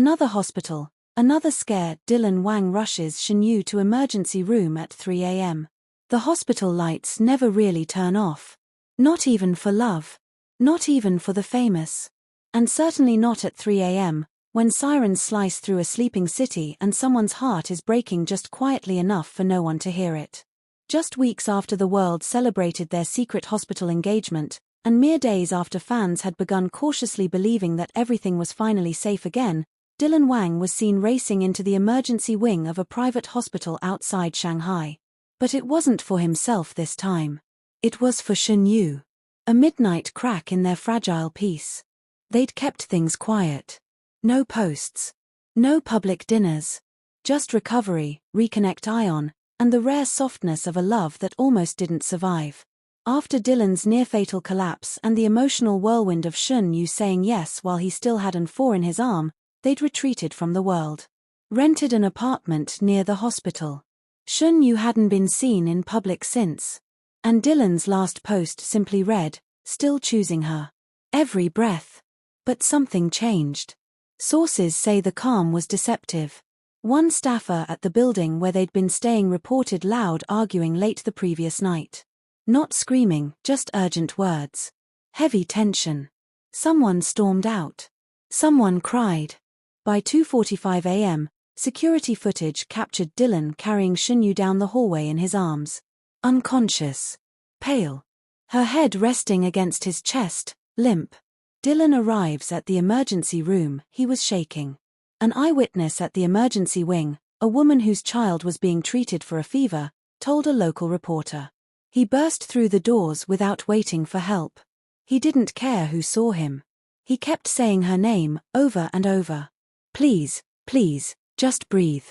Another hospital, another scare. Wang rushes Shen Yue to emergency room at 3 a.m. The hospital lights never really turn off. Not even for love. Not even for the famous. And certainly not at 3 a.m., when sirens slice through a sleeping city and someone's heart is breaking just quietly enough for no one to hear it. Just weeks after the world celebrated their secret hospital engagement, and mere days after fans had begun cautiously believing that everything was finally safe again, Wang was seen racing into the emergency wing of a private hospital outside Shanghai. But it wasn't for himself this time. It was for Shen Yue. A midnight crack in their fragile peace. They'd kept things quiet. No posts. No public dinners. Just recovery, reconnect Ion, and the rare softness of a love that almost didn't survive. After Dylan's near-fatal collapse and the emotional whirlwind of Shen Yue saying yes while he still had an four in his arm, they'd retreated from the world. Rented an apartment near the hospital. Shen Yue hadn't been seen in public since. And Dylan's last post simply read, "Still choosing her. Every breath." But something changed. Sources say the calm was deceptive. One staffer at the building where they'd been staying reported loud arguing late the previous night. Not screaming, just urgent words. Heavy tension. Someone stormed out. Someone cried. By 2:45 a.m., security footage captured Dylan carrying Shen Yue down the hallway in his arms. Unconscious. Pale. Her head resting against his chest, limp. Dylan arrives at the emergency room. He was shaking. An eyewitness at the emergency wing, a woman whose child was being treated for a fever, told a local reporter. He burst through the doors without waiting for help. He didn't care who saw him. He kept saying her name, over and over. "Please, please, just breathe.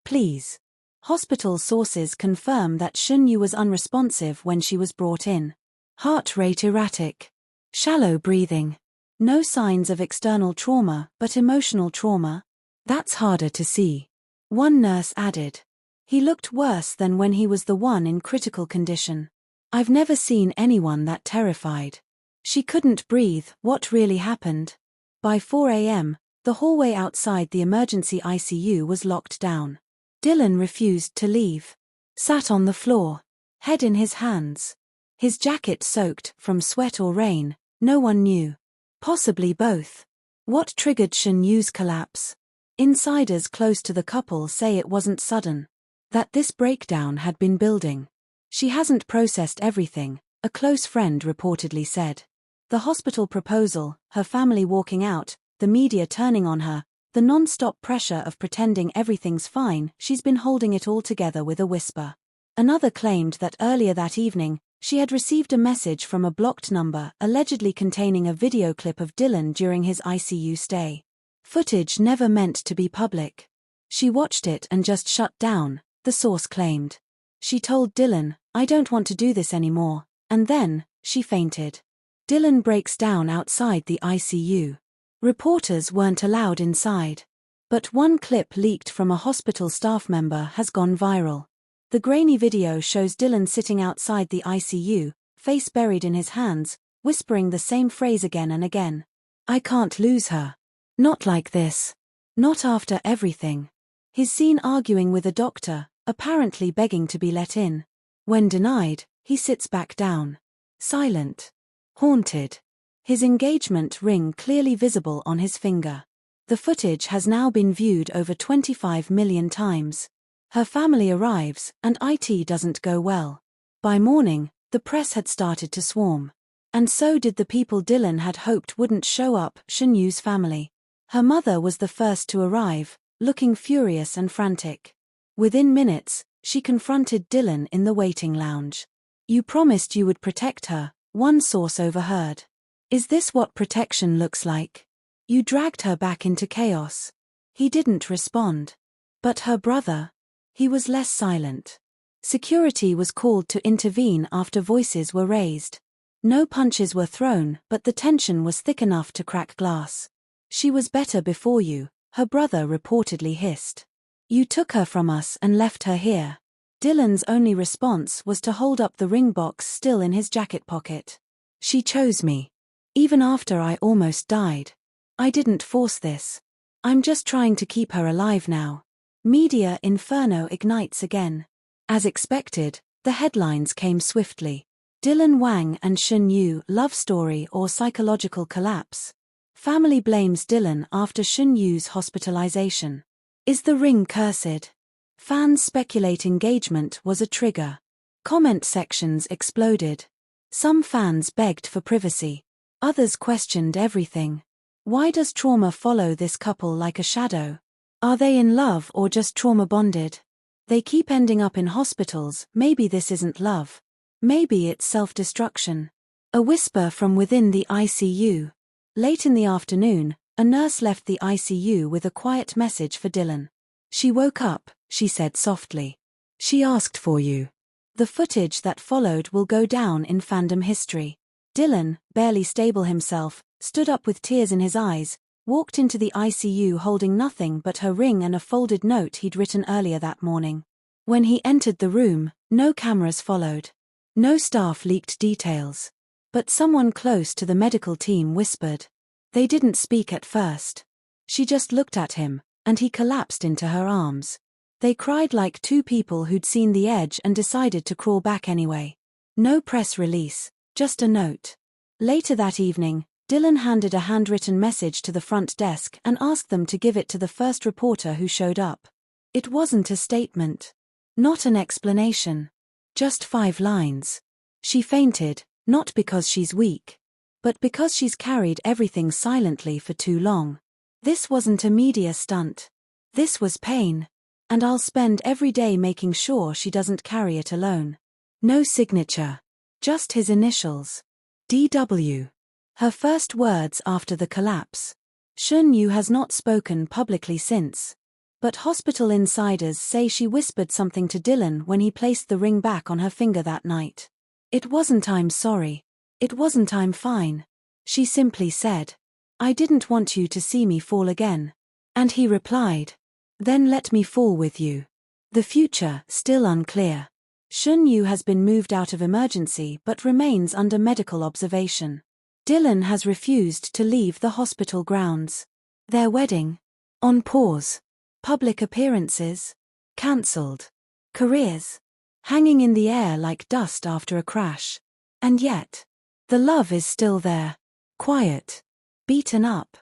Please." Hospital sources confirm that Shen Yue was unresponsive when she was brought in. Heart rate erratic. Shallow breathing. No signs of external trauma, but emotional trauma. That's harder to see. One nurse added. He looked worse than when he was the one in critical condition. "I've never seen anyone that terrified." She couldn't breathe. What really happened? By 4 a.m., the hallway outside the emergency ICU was locked down. Dylan refused to leave. Sat on the floor. Head in his hands. His jacket soaked, from sweat or rain, no one knew. Possibly both. What triggered Shen Yue's collapse? Insiders close to the couple say it wasn't sudden. That this breakdown had been building. "She hasn't processed everything," a close friend reportedly said. The hospital proposal, her family walking out, the media turning on her, the non-stop pressure of pretending everything's fine, she's been holding it all together with a whisper. Another claimed that earlier that evening, she had received a message from a blocked number allegedly containing a video clip of Dylan during his ICU stay. Footage never meant to be public. She watched it and just shut down, the source claimed. She told Dylan, "I don't want to do this anymore," and then, she fainted. Dylan breaks down outside the ICU. Reporters weren't allowed inside. But one clip leaked from a hospital staff member has gone viral. The grainy video shows Dylan sitting outside the ICU, face buried in his hands, whispering the same phrase again and again. "I can't lose her. Not like this. Not after everything." He's seen arguing with a doctor, apparently begging to be let in. When denied, he sits back down. Silent. Haunted. His engagement ring clearly visible on his finger. The footage has now been viewed over 25 million times. Her family arrives, and IT doesn't go well. By morning, the press had started to swarm. And so did the people Dylan had hoped wouldn't show up, Shen Yue's family. Her mother was the first to arrive, looking furious and frantic. Within minutes, she confronted Dylan in the waiting lounge. "You promised you would protect her," one source overheard. "Is this what protection looks like? You dragged her back into chaos." He didn't respond. But her brother? He was less silent. Security was called to intervene after voices were raised. No punches were thrown, but the tension was thick enough to crack glass. "She was better before you," her brother reportedly hissed. "You took her from us and left her here." Dylan's only response was to hold up the ring box still in his jacket pocket. "She chose me. Even after I almost died. I didn't force this." I'm just trying to keep her alive now. Media inferno ignites again. As expected, the headlines came swiftly. Dylan Wang and Shen Yue, love story or psychological collapse. Family blames Dylan after Shen Yue's hospitalization. Is the ring cursed? Fans speculate engagement was a trigger. Comment sections exploded. Some fans begged for privacy. Others questioned everything. Why does trauma follow this couple like a shadow? Are they in love or just trauma bonded? They keep ending up in hospitals. Maybe this isn't love. Maybe it's self-destruction. A whisper from within the ICU. Late in the afternoon, a nurse left the ICU with a quiet message for Dylan. She woke up, she said softly. She asked for you. The footage that followed will go down in fandom history. Dylan, barely stable himself, stood up with tears in his eyes, walked into the ICU holding nothing but her ring and a folded note he'd written earlier that morning. When he entered the room, no cameras followed. No staff leaked details. But someone close to the medical team whispered. They didn't speak at first. She just looked at him, and he collapsed into her arms. They cried like two people who'd seen the edge and decided to crawl back anyway. No press release, just a note. Later that evening, Dylan handed a handwritten message to the front desk and asked them to give it to the first reporter who showed up. It wasn't a statement. Not an explanation. Just 5 lines. She fainted, not because she's weak, but because she's carried everything silently for too long. This wasn't a media stunt. This was pain. And I'll spend every day making sure she doesn't carry it alone. No signature. Just his initials. D.W. Her first words after the collapse. Shen Yue has not spoken publicly since. But hospital insiders say she whispered something to Dylan when he placed the ring back on her finger that night. It wasn't "I'm sorry." It wasn't "I'm fine." She simply said, "I didn't want you to see me fall again." And he replied, "Then let me fall with you." The future, still unclear. Shen Yue has been moved out of emergency but remains under medical observation. Dylan has refused to leave the hospital grounds. Their wedding? On pause. Public appearances? Cancelled. Careers? Hanging in the air like dust after a crash. And yet, the love is still there. Quiet. Beaten up.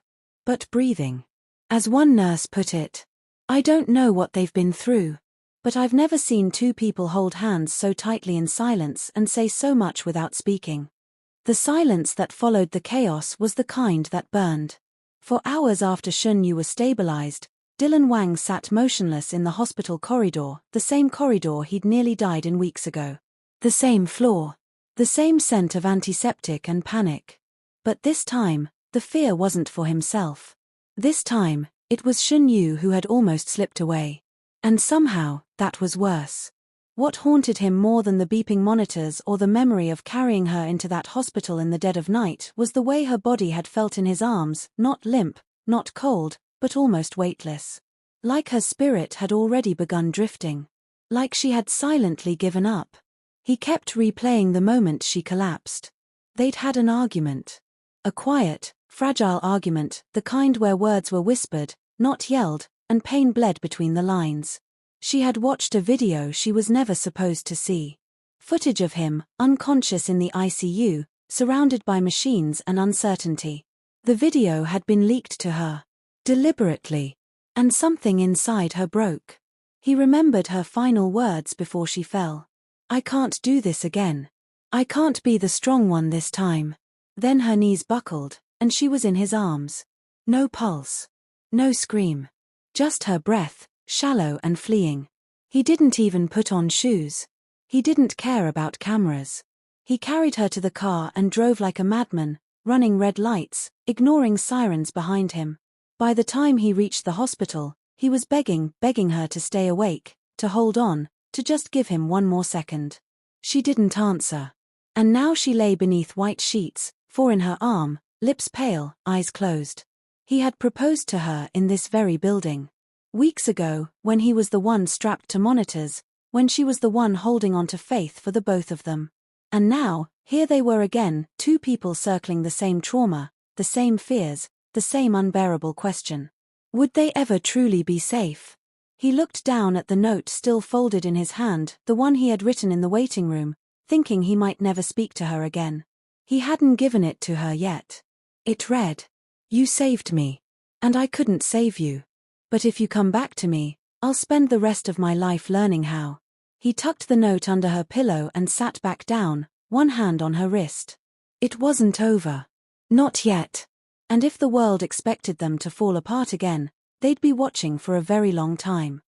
But breathing. As one nurse put it, "I don't know what they've been through, but I've never seen two people hold hands so tightly in silence and say so much without speaking." The silence that followed the chaos was the kind that burned. For hours after Shen Yue was stabilized, Dylan Wang sat motionless in the hospital corridor, the same corridor he'd nearly died in weeks ago. The same floor. The same scent of antiseptic and panic. But this time, the fear wasn't for himself. This time, it was Shen Yue who had almost slipped away. And somehow, that was worse. What haunted him more than the beeping monitors or the memory of carrying her into that hospital in the dead of night was the way her body had felt in his arms, not limp, not cold, but almost weightless. Like her spirit had already begun drifting. Like she had silently given up. He kept replaying the moment she collapsed. They'd had an argument. A quiet, fragile argument, the kind where words were whispered, not yelled, and pain bled between the lines. She had watched a video she was never supposed to see. Footage of him, unconscious in the ICU, surrounded by machines and uncertainty. The video had been leaked to her. Deliberately. And something inside her broke. He remembered her final words before she fell. "I can't do this again. I can't be the strong one this time." Then her knees buckled, and she was in his arms. No pulse. No scream. Just her breath, shallow and fleeing. He didn't even put on shoes. He didn't care about cameras. He carried her to the car and drove like a madman, running red lights, ignoring sirens behind him. By the time he reached the hospital, he was begging her to stay awake, to hold on, to just give him one more second. She didn't answer. And now she lay beneath white sheets, 4 in her arm, lips pale, eyes closed. He had proposed to her in this very building. Weeks ago, when he was the one strapped to monitors, when she was the one holding on to faith for the both of them. And now, here they were again, two people circling the same trauma, the same fears, the same unbearable question. Would they ever truly be safe? He looked down at the note still folded in his hand, the one he had written in the waiting room, thinking he might never speak to her again. He hadn't given it to her yet. It read, "You saved me. And I couldn't save you. But if you come back to me, I'll spend the rest of my life learning how." He tucked the note under her pillow and sat back down, one hand on her wrist. It wasn't over. Not yet. And if the world expected them to fall apart again, they'd be watching for a very long time.